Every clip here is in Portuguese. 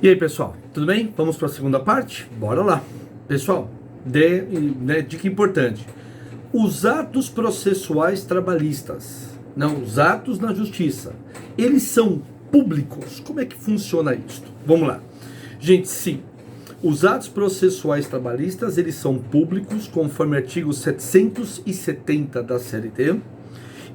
E aí, pessoal, tudo bem? Vamos para a segunda parte? Bora lá. Pessoal, dica importante. Os atos processuais trabalhistas, não, os atos na justiça, eles são públicos. Como é que funciona isso? Vamos lá. Gente, sim, os atos processuais trabalhistas, eles são públicos, conforme o artigo 770 da CLT,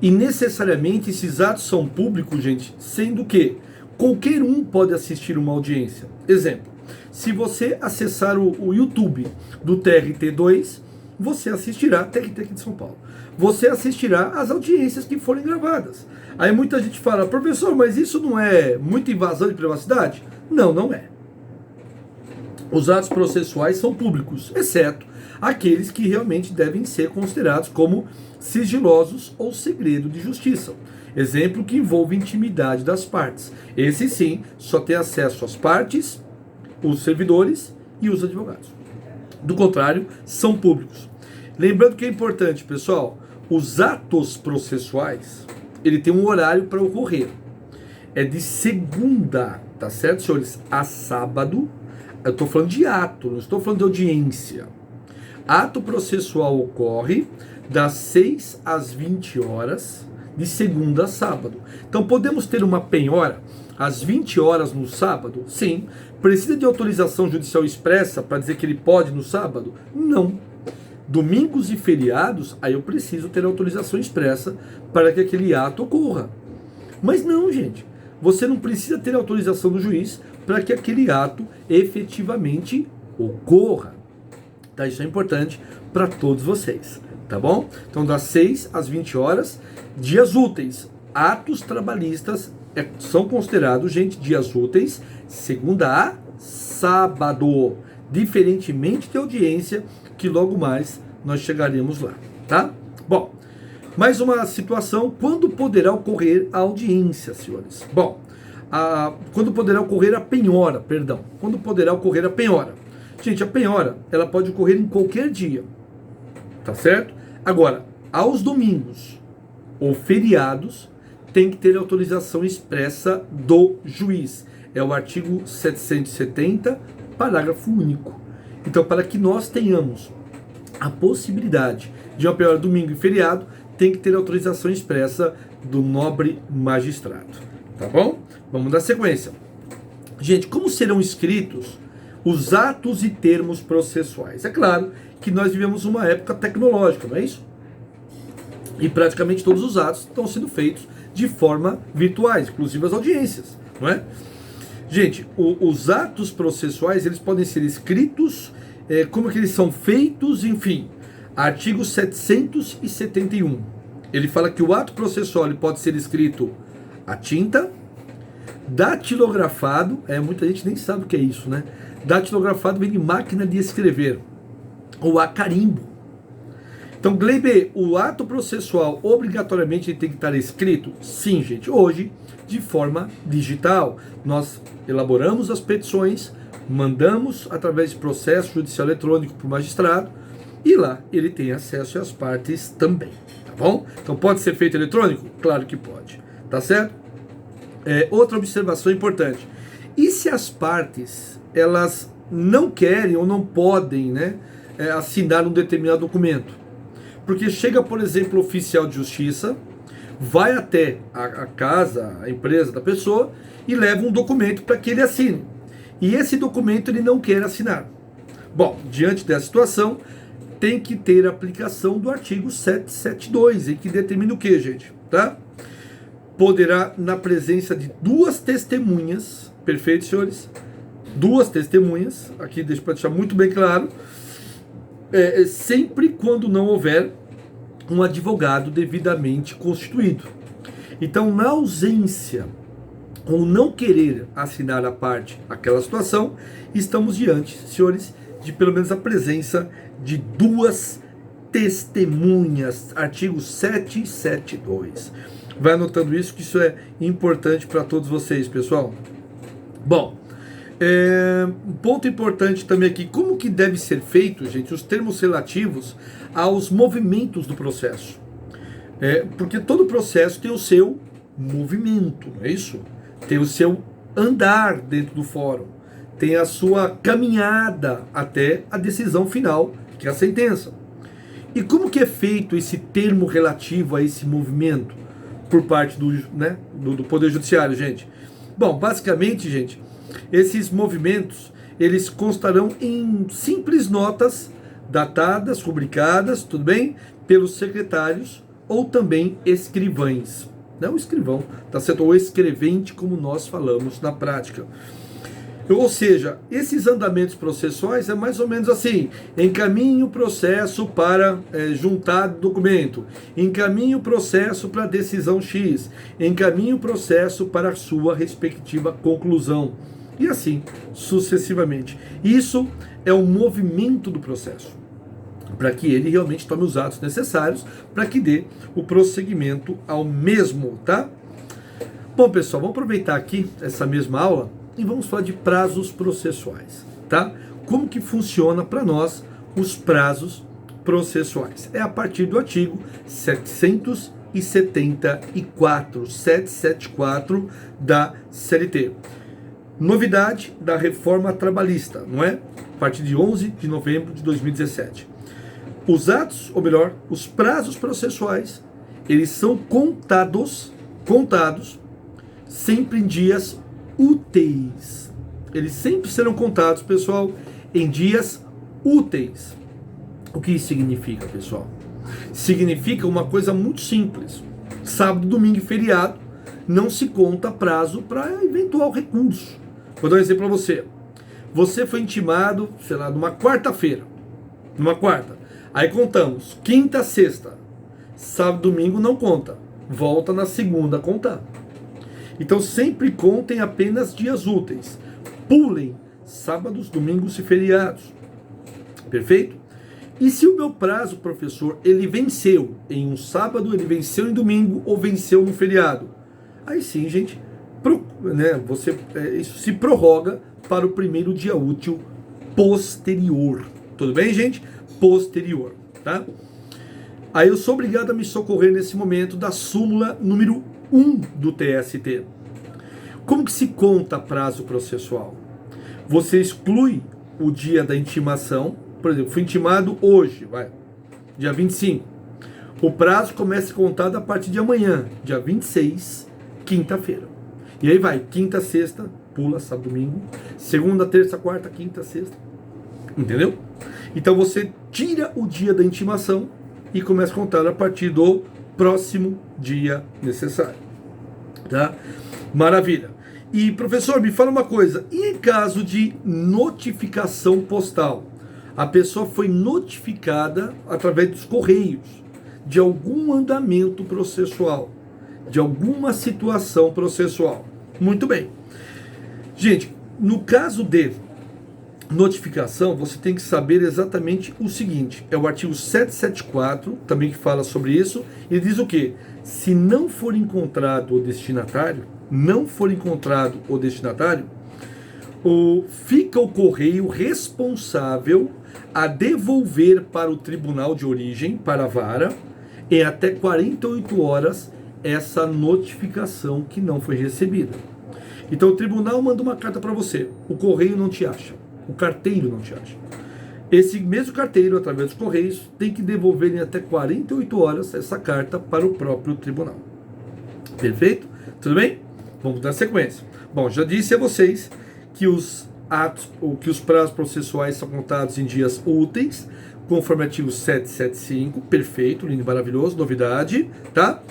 e necessariamente esses atos são públicos, gente, sendo que qualquer um pode assistir uma audiência. Exemplo, se você acessar o YouTube do TRT2, você assistirá, TRT aqui de São Paulo, você assistirá às audiências que forem gravadas. Aí muita gente fala, professor, mas isso não é muita invasão de privacidade? Não, não é. Os atos processuais são públicos, exceto aqueles que realmente devem ser considerados como sigilosos ou segredo de justiça. Exemplo que envolve intimidade das partes. Esse sim, só tem acesso às partes, os servidores e os advogados. Do contrário, são públicos. Lembrando que é importante, pessoal, os atos processuais, ele tem um horário para ocorrer. É de segunda, tá certo, senhores? A sábado. Eu estou falando de ato, não estou falando de audiência. Ato processual ocorre das 6 às 20 horas, de segunda a sábado. Então podemos ter uma penhora às 20 horas no sábado? Sim. Precisa de autorização judicial expressa para dizer que ele pode no sábado? Não. Domingos e feriados, aí eu preciso ter autorização expressa para que aquele ato ocorra. Mas não, gente. Você não precisa ter autorização do juiz para que aquele ato efetivamente ocorra. Tá? Isso é importante para todos vocês, tá bom? Então, das 6 às 20 horas, dias úteis, atos trabalhistas são considerados, gente, dias úteis, segunda a sábado, diferentemente de audiência, que logo mais nós chegaremos lá, tá? Bom, mais uma situação, quando poderá ocorrer a audiência, senhores? Bom, quando poderá ocorrer a penhora, perdão, quando poderá ocorrer a penhora? Gente, a penhora, ela pode ocorrer em qualquer dia, tá certo? Agora, aos domingos ou feriados, tem que ter autorização expressa do juiz. É o artigo 770, parágrafo único. Então, para que nós tenhamos a possibilidade de uma penhora domingo e feriado, tem que ter autorização expressa do nobre magistrado. Tá bom? Vamos dar sequência. Gente, como serão escritos os atos e termos processuais? É claro que nós vivemos uma época tecnológica, não é isso? E praticamente todos os atos estão sendo feitos de forma virtuais, inclusive as audiências, não é? Gente, os atos processuais, eles podem ser escritos, como que eles são feitos, enfim. Artigo 771. Ele fala que o ato processual ele pode ser escrito a tinta, datilografado, muita gente nem sabe o que é isso, né? Datilografado vem de máquina de escrever, ou a carimbo. Então, Gleiber, o ato processual obrigatoriamente tem que estar escrito? Sim, gente. Hoje, de forma digital, nós elaboramos as petições, mandamos através de processo judicial eletrônico para o magistrado e lá ele tem acesso às partes também, tá bom? Então, pode ser feito eletrônico? Claro que pode, tá certo? Outra observação importante. E se as partes, elas não querem ou não podem, né, assinar um determinado documento? Porque chega, por exemplo, o oficial de justiça, vai até a casa, a empresa da pessoa e leva um documento para que ele assine. E esse documento ele não quer assinar. Bom, diante dessa situação, tem que ter a aplicação do artigo 772, em que determina o que, gente? Tá? Poderá, na presença de duas testemunhas, perfeito, senhores? Duas testemunhas, aqui deixa para deixar muito bem claro, sempre quando não houver um advogado devidamente constituído. Então, na ausência ou não querer assinar a parte aquela situação, estamos diante, senhores, de pelo menos a presença de duas testemunhas. Artigo 772. Vai anotando isso, que isso é importante para todos vocês, pessoal. Bom, um ponto importante também aqui, como que deve ser feito, gente, os termos relativos aos movimentos do processo. Porque todo processo tem o seu movimento, não é isso? Tem o seu andar dentro do fórum, tem a sua caminhada até a decisão final, que é a sentença. E como que é feito esse termo relativo a esse movimento por parte do Poder Judiciário, gente? Bom, basicamente, gente, esses movimentos, eles constarão em simples notas datadas, rubricadas, tudo bem? Pelos secretários ou também escrivães. Não o escrivão, tá certo? Ou escrevente, como nós falamos na prática. Ou seja, esses andamentos processuais é mais ou menos assim: encaminhe o processo para juntar documento, encaminhe o processo para decisão X, encaminhe o processo para a sua respectiva conclusão, e assim sucessivamente. Isso é o movimento do processo, para que ele realmente tome os atos necessários para que dê o prosseguimento ao mesmo, tá? Bom, pessoal, vamos aproveitar aqui essa mesma aula e vamos falar de prazos processuais, tá? Como que funciona para nós os prazos processuais? É a partir do artigo 774 da CLT. Novidade da reforma trabalhista, não é? A partir de 11 de novembro de 2017. Os atos, ou melhor, os prazos processuais, eles são contados sempre em dias úteis. Eles sempre serão contados, pessoal, em dias úteis. O que isso significa, pessoal? Significa uma coisa muito simples. Sábado, domingo e feriado não se conta prazo para eventual recurso. Vou dar um exemplo para você. Você foi intimado, sei lá, numa quarta-feira. Numa quarta. Aí contamos quinta, sexta. Sábado, domingo não conta. Volta na segunda a contar. Então sempre contem apenas dias úteis. Pulem sábados, domingos e feriados. Perfeito? E se o meu prazo, professor, ele venceu em um sábado, ele venceu em domingo ou venceu no feriado? Aí sim, gente, isso se prorroga para o primeiro dia útil posterior. Tudo bem, gente? Posterior, tá? Aí eu sou obrigado a me socorrer nesse momento da súmula número 1 do TST. Como que se conta prazo processual? Você exclui o dia da intimação. Por exemplo, fui intimado hoje, dia 25. O prazo começa a contar a partir de amanhã, dia 26, quinta-feira. E aí vai, quinta, sexta, pula, sábado, domingo, segunda, terça, quarta, quinta, sexta. Entendeu? Então você tira o dia da intimação e começa a contar a partir do próximo dia necessário. Tá? Maravilha. E, professor, me fala uma coisa. E em caso de notificação postal? A pessoa foi notificada através dos correios de algum andamento processual, de alguma situação processual. Muito bem. Gente, no caso de notificação, você tem que saber exatamente o seguinte. É o artigo 774, também que fala sobre isso. Ele diz o quê? Se não for encontrado o destinatário, fica o correio responsável a devolver para o tribunal de origem, para a vara, em até 48 horas essa notificação que não foi recebida. Então o tribunal manda uma carta para você, o correio não te acha, o carteiro não te acha. Esse mesmo carteiro, através dos correios, tem que devolver em até 48 horas essa carta para o próprio tribunal. Perfeito? Tudo bem? Vamos dar sequência. Bom, já disse a vocês que os prazos processuais são contados em dias úteis, conforme artigo 775, perfeito, lindo, maravilhoso, novidade, tá?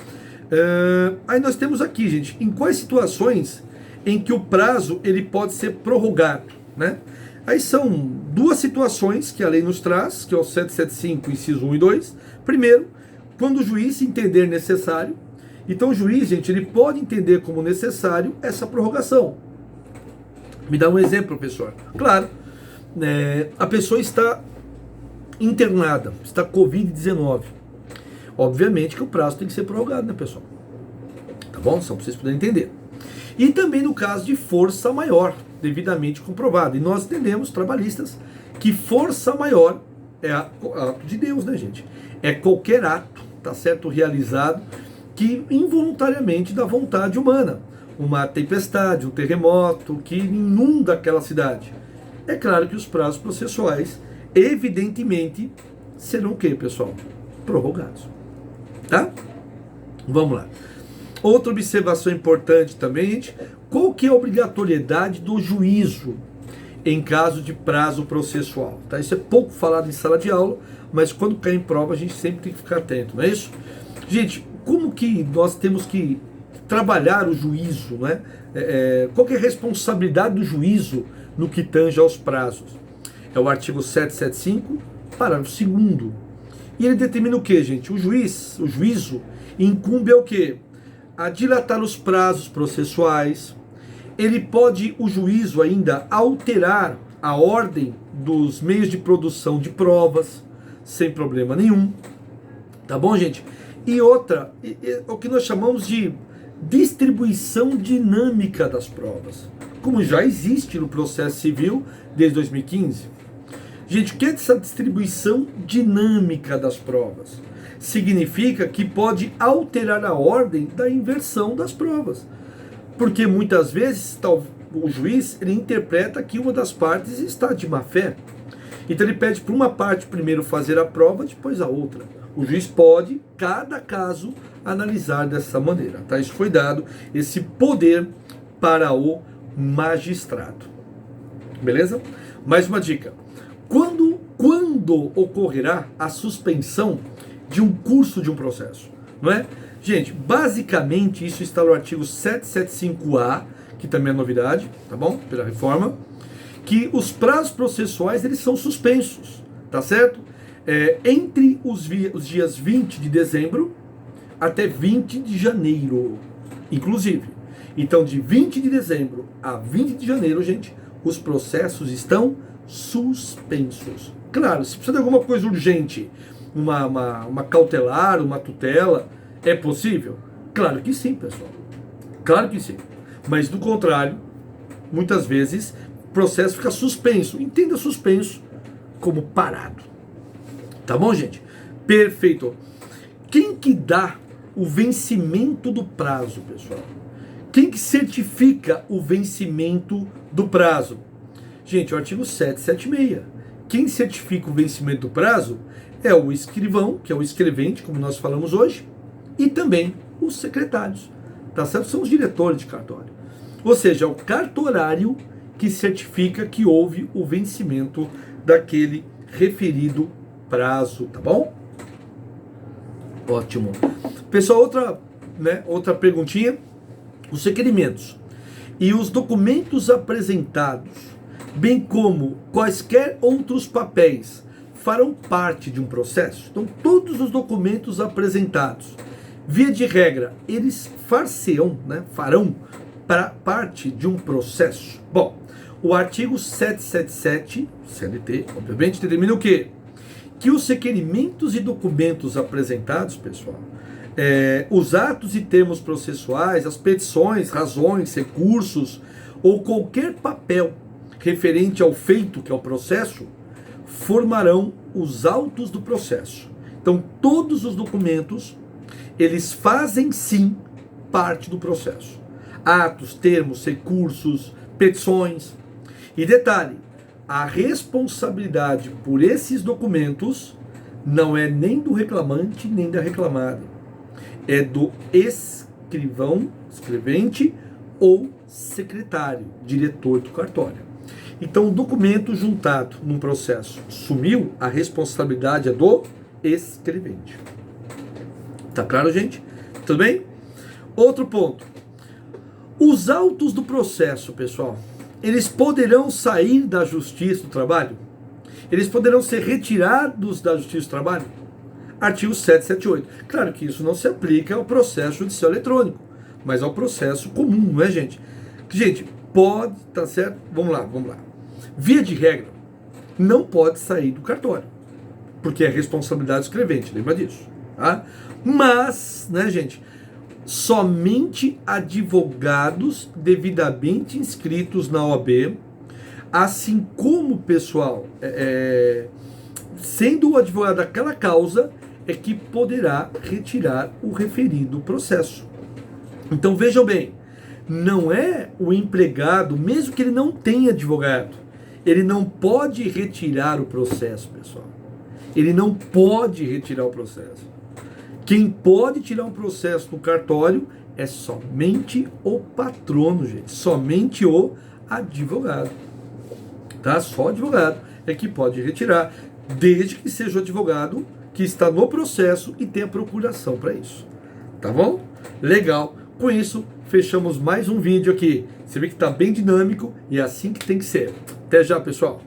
Aí nós temos aqui, gente, em quais situações em que o prazo ele pode ser prorrogado, né? Aí são duas situações que a lei nos traz, que é o 775, inciso 1 e 2. Primeiro, quando o juiz entender necessário. Então o juiz, gente, ele pode entender como necessário essa prorrogação. Me dá um exemplo, professor. Claro, a pessoa está internada, está Covid-19. Obviamente que o prazo tem que ser prorrogado, né, pessoal? Tá bom? Só para vocês poderem entender. E também no caso de força maior, devidamente comprovado. E nós entendemos, trabalhistas, que força maior é ato de Deus, né, gente? É qualquer ato, tá certo, realizado, que involuntariamente da vontade humana. uma tempestade, um terremoto que inunda aquela cidade. É claro que os prazos processuais, evidentemente, serão o quê, pessoal? Prorrogados. Tá? Vamos lá. Outra observação importante também, gente, qual que é a obrigatoriedade do juízo em caso de prazo processual? Tá? Isso é pouco falado em sala de aula, mas quando cai em prova a gente sempre tem que ficar atento, não é isso? Gente, como que nós temos que trabalhar o juízo, né? Qual que é a responsabilidade do juízo no que tange aos prazos? É o artigo 775, parágrafo 2º. E ele determina o que, gente? O juízo incumbe ao quê? A dilatar os prazos processuais. Ele pode, o juízo ainda, alterar a ordem dos meios de produção de provas, sem problema nenhum. Tá bom, gente? E outra, o que nós chamamos de distribuição dinâmica das provas, como já existe no processo civil desde 2015. Gente, o que é essa distribuição dinâmica das provas? Significa que pode alterar a ordem da inversão das provas. Porque muitas vezes o juiz ele interpreta que uma das partes está de má fé. Então ele pede para uma parte primeiro fazer a prova, depois a outra. O juiz pode, cada caso, analisar dessa maneira. Tá? Isso foi dado, esse poder para o magistrado. Beleza? Mais uma dica. Quando ocorrerá a suspensão de um curso de um processo? Não é? Gente, basicamente isso está no artigo 775A, que também é novidade, tá bom? Pela reforma, que os prazos processuais eles são suspensos, tá certo? Entre os dias 20 de dezembro até 20 de janeiro, inclusive. Então, de 20 de dezembro a 20 de janeiro, gente, os processos estão suspensos. Claro, se precisa de alguma coisa urgente, uma cautelar, uma tutela, é possível? Claro que sim, pessoal. Claro que sim. Mas, do contrário, muitas vezes, o processo fica suspenso. Entenda suspenso como parado. Tá bom, gente? Perfeito. Quem que dá o vencimento do prazo, pessoal? Quem que certifica o vencimento do prazo? Gente, o artigo 776. Quem certifica o vencimento do prazo é o escrivão, que é o escrevente, como nós falamos hoje, e também os secretários. Tá certo? São os diretores de cartório. Ou seja, é o cartorário que certifica que houve o vencimento daquele referido prazo, tá bom? Ótimo. Pessoal, outra perguntinha. Os requerimentos e os documentos apresentados, bem como quaisquer outros papéis, farão parte de um processo? Então, todos os documentos apresentados, via de regra, eles farão parte de um processo. Bom, o artigo 777, CLT, obviamente, determina o quê? Que os requerimentos e documentos apresentados, pessoal, os atos e termos processuais, as petições, razões, recursos, ou qualquer papel referente ao feito, que é o processo, formarão os autos do processo. Então, todos os documentos, eles fazem sim parte do processo. Atos, termos, recursos, petições. E detalhe, a responsabilidade por esses documentos não é nem do reclamante, nem da reclamada. É do escrivão, escrevente ou secretário, diretor do cartório. Então, o documento juntado num processo sumiu, a responsabilidade é do escrevente. Tá claro, gente? Tudo bem? Outro ponto. Os autos do processo, pessoal, eles poderão sair da Justiça do Trabalho? Eles poderão ser retirados da Justiça do Trabalho? Artigo 778. Claro que isso não se aplica ao processo judicial eletrônico, mas ao processo comum, não é, gente? Gente, pode, tá certo? Vamos lá. Via de regra, não pode sair do cartório, porque é responsabilidade do escrevente, lembra disso, tá? Mas, né, gente, somente advogados devidamente inscritos na OAB, assim como, pessoal, sendo o advogado daquela causa, é que poderá retirar o referido processo. Então, vejam bem, não é o empregado, mesmo que ele não tenha advogado, ele não pode retirar o processo, pessoal. Ele não pode retirar o processo. Quem pode tirar um processo no cartório é somente o patrono, gente. Somente o advogado. Tá? Só o advogado é que pode retirar, desde que seja o advogado que está no processo e tenha procuração para isso. Tá bom? Legal. Com isso, fechamos mais um vídeo aqui. Você vê que está bem dinâmico e é assim que tem que ser. Até já, pessoal.